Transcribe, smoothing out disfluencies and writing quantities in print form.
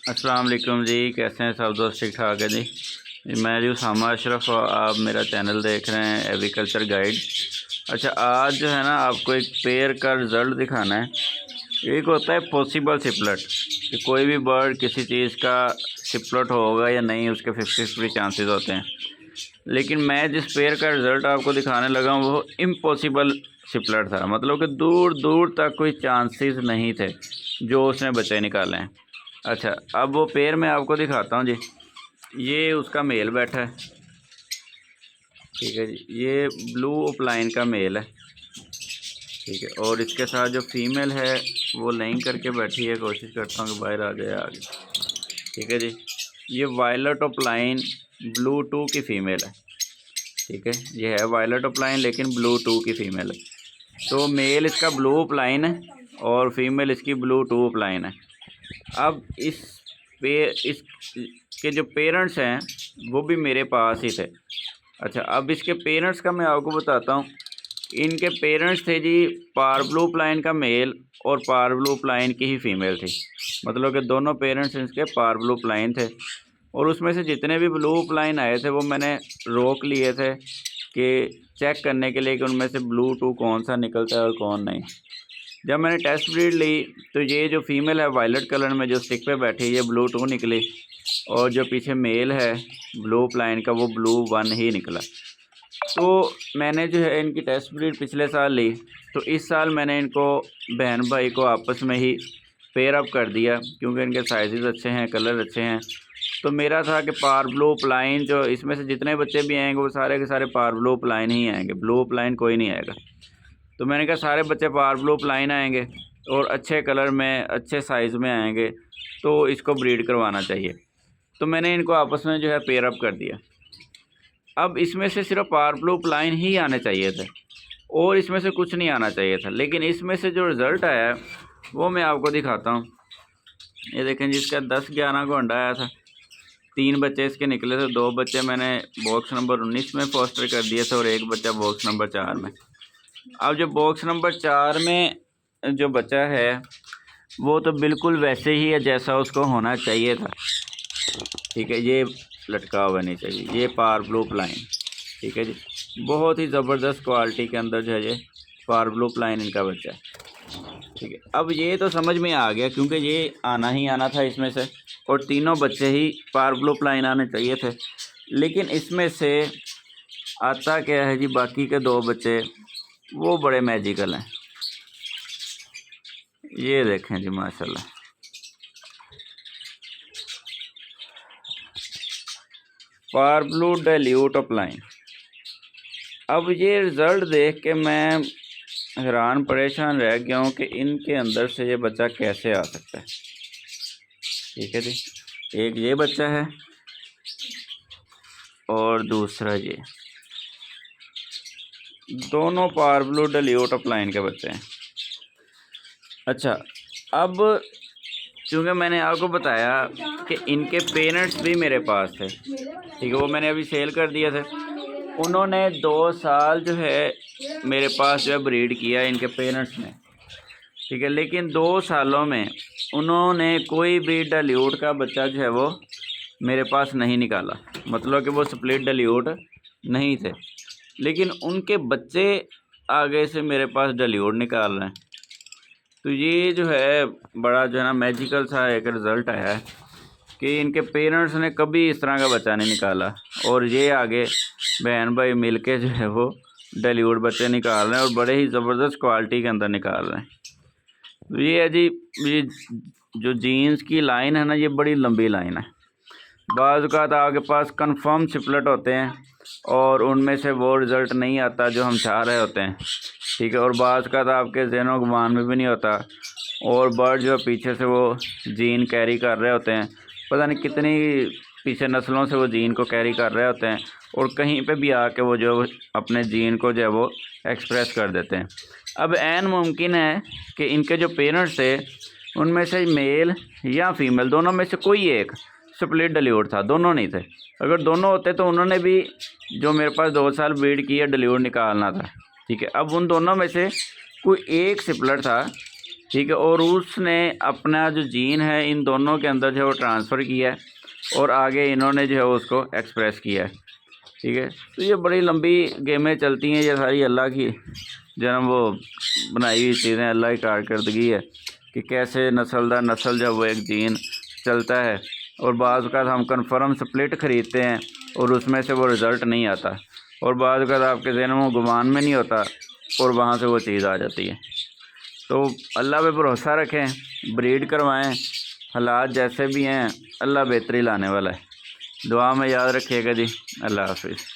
अस्सलाम वालेकुम जी, कैसे हैं सब दोस्त? ठीक ठाक है जी। मैं जी उसामा अशरफ और आप मेरा चैनल देख रहे हैं एग्रीकल्चर गाइड। अच्छा, आज जो है ना आपको एक पेयर का रिज़ल्ट दिखाना है। एक होता है पॉसिबल सिपलेट कि कोई भी बर्ड किसी चीज़ का सिपलेट होगा या नहीं, उसके 50-50 चांसेस होते हैं। लेकिन मैं जिस पेयर का रिज़ल्ट आपको दिखाने लगा हूँ वो इम्पॉसिबल सिपलेट था, मतलब कि दूर दूर तक कोई चांसेस नहीं थे जो उसने बच्चे निकाले हैं। अच्छा, अब वो पेयर मैं आपको दिखाता हूँ जी। ये उसका मेल बैठा है, ठीक है जी। ये ब्लू अपलाइन का मेल है, ठीक है। और इसके साथ जो फीमेल है वो लेइंग करके बैठी है। कोशिश करता हूँ कि बाहर आ जाए आगे, ठीक है जी। ये वायलेट अपलाइन ब्लू 2 की फ़ीमेल है, ठीक है। ये है वायलेट अपलाइन लेकिन ब्लू 2 की फ़ीमेल है। तो मेल इसका ब्लू अपलाइन है और फीमेल इसकी ब्लू 2 अपलाइन है। अब इस के जो पेरेंट्स हैं वो भी मेरे पास ही थे। अच्छा, अब इसके पेरेंट्स का मैं आपको बताता हूँ। इनके पेरेंट्स थे जी पार ब्लू प्लाइन का मेल और पार ब्लू प्लाइन की ही फीमेल थी, मतलब कि दोनों पेरेंट्स इसके पार ब्लू प्लाइन थे। और उसमें से जितने भी ब्लू प्लाइन आए थे वो मैंने रोक लिए थे कि चेक करने के लिए कि उनमें से ब्लू 2 कौन सा निकलता है और कौन नहीं। जब मैंने टेस्ट ब्रीड ली तो ये जो फीमेल है वायलेट कलर में जो स्टिक पे बैठी है ये ब्लू 2 निकली, और जो पीछे मेल है ब्लू प्लाइन का वो ब्लू 1 ही निकला। तो मैंने जो है इनकी टेस्ट ब्रीड पिछले साल ली, तो इस साल मैंने इनको बहन भाई को आपस में ही पेयर अप कर दिया क्योंकि इनके साइज़ अच्छे हैं, कलर अच्छे हैं। तो मेरा था कि पार ब्लू प्लाइन जो इसमें से जितने बच्चे भी आएंगे वो सारे के सारे पार ब्लू प्लाइन ही आएंगे, ब्लू प्लाइन कोई नहीं आएगा। तो मैंने कहा सारे बच्चे पार ब्लू प्लाइन आएंगे और अच्छे कलर में अच्छे साइज़ में आएंगे तो इसको ब्रीड करवाना चाहिए। तो मैंने इनको आपस में जो है पेयर अप कर दिया। अब इसमें से सिर्फ पार ब्लू प्लाइन ही आने चाहिए थे और इसमें से कुछ नहीं आना चाहिए था, लेकिन इसमें से जो रिज़ल्ट आया है वो मैं आपको दिखाता हूँ। ये देखें जिसका 10-11 को अंडा आया था, 3 बच्चे इसके निकले थे। 2 बच्चे मैंने बॉक्स नंबर 19 में फोस्टर कर दिए थे और 1 बच्चा बॉक्स नंबर 4 में। अब जो बॉक्स नंबर 4 में जो बच्चा है वो तो बिल्कुल वैसे ही है जैसा उसको होना चाहिए था, ठीक है। ये लटका हुआ नहीं चाहिए, ये पार ब्लू प्लाइन, ठीक है जी। बहुत ही ज़बरदस्त क्वालिटी के अंदर जो है ये पार ब्लू प्लाइन इनका बच्चा है, ठीक है। अब ये तो समझ में आ गया क्योंकि ये आना ही आना था इसमें से, और तीनों बच्चे ही पार ब्लू प्लाइन आने चाहिए थे। लेकिन इसमें से आता क्या है जी, बाकी के 2 बच्चे वो बड़े मैजिकल हैं। ये देखें जी माशाल्लाह, पार ब्लू डाइल्यूट अपलाइन। अब ये रिज़ल्ट देख के मैं हैरान परेशान रह गया हूँ कि इनके अंदर से ये बच्चा कैसे आ सकता है, ठीक है जी। एक ये बच्चा है और दूसरा ये, दोनों पार ब्लू डाइल्यूट अपलाइन के बच्चे हैं। अच्छा, अब चूँकि मैंने आपको बताया कि इनके पेरेंट्स भी मेरे पास थे, ठीक है। वो मैंने अभी सेल कर दिए थे। उन्होंने 2 साल जो है मेरे पास जो है ब्रीड किया इनके पेरेंट्स ने, ठीक है। लेकिन 2 सालों में उन्होंने कोई भी डाइल्यूट का बच्चा जो है वो मेरे पास नहीं निकाला, मतलब कि वो स्प्लिट डाइल्यूट नहीं थे। लेकिन उनके बच्चे आगे से मेरे पास डाइल्यूट निकाल रहे हैं। तो ये जो है बड़ा जो है ना मैजिकल सा एक रिज़ल्ट आया है कि इनके पेरेंट्स ने कभी इस तरह का बच्चा नहीं निकाला, और ये आगे बहन भाई मिल के जो है वो डाइल्यूट बच्चे निकाल रहे हैं और बड़े ही ज़बरदस्त क्वालिटी के अंदर निकाल रहे हैं। तो ये है जी, ये जो जीन्स की लाइन है ना ये बड़ी लंबी लाइन है। बाज़ औक़ात आपके पास कंफर्म सिपलेट होते हैं और उनमें से वो रिज़ल्ट नहीं आता जो हम चाह रहे होते हैं, ठीक है। और बाज़ औक़ात आपके ज़हन गुमान में भी नहीं होता और बर्ड जो पीछे से वो जीन कैरी कर रहे होते हैं, पता नहीं कितनी पीछे नस्लों से वो जीन को कैरी कर रहे होते हैं, और कहीं पे भी आके वो जो अपने जीन को जो है वो एक्सप्रेस कर देते हैं। अब ऐन मुमकिन है कि इनके जो पेरेंट्स थे उनमें से मेल या फीमेल दोनों में से कोई एक स्प्लिट डाइल्यूट था, दोनों नहीं थे। अगर दोनों होते तो उन्होंने भी जो मेरे पास 2 साल ब्रीड की है डाइल्यूट निकालना था, ठीक है। अब उन दोनों में से कोई एक स्प्लिट था ठीक है। और उसने अपना जो जीन है इन दोनों के अंदर जो है वो ट्रांसफ़र किया है और आगे इन्होंने जो है उसको एक्सप्रेस किया है। ठीक है। तो ये बड़ी लंबी गेमें चलती हैं, ये सारी अल्लाह की जो है वो बनाई हुई चीज़ें, अल्लाह की कारकर्दगी है कि कैसे नस्ल दर नस्ल जब वो एक जीन चलता है। और बाज़ औक़ात हम कन्फर्म स्प्लिट ख़रीदते हैं और उसमें से वो रिज़ल्ट नहीं आता, और बाज़ औक़ात आपके ज़हन में गुमान में नहीं होता और वहाँ से वो चीज़ आ जाती है। तो अल्लाह पे भरोसा रखें, ब्रीड करवाएं, हालात जैसे भी हैं अल्लाह बेहतरी लाने वाला है। दुआ में याद रखिएगा जी। अल्लाह हाफ़िज़।